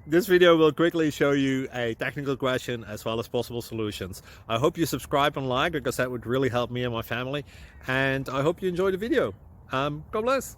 This video will quickly show you a technical question as well as possible solutions. I hope you subscribe and like, because that would really help me and my family. And I hope you enjoy the video. God bless.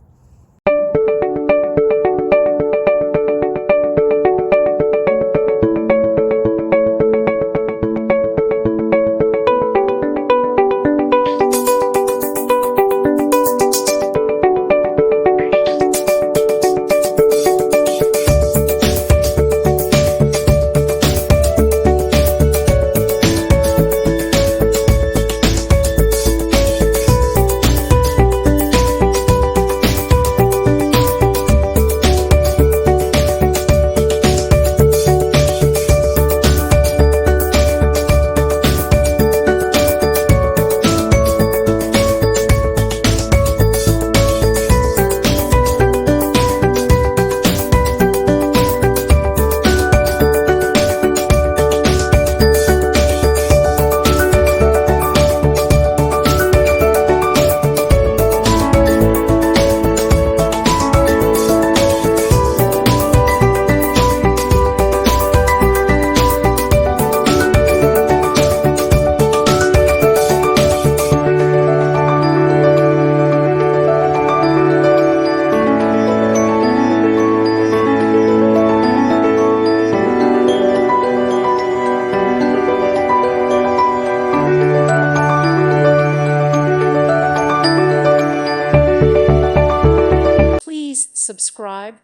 Please subscribe.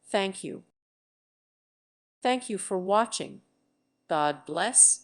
Thank you. Thank you for watching. God bless.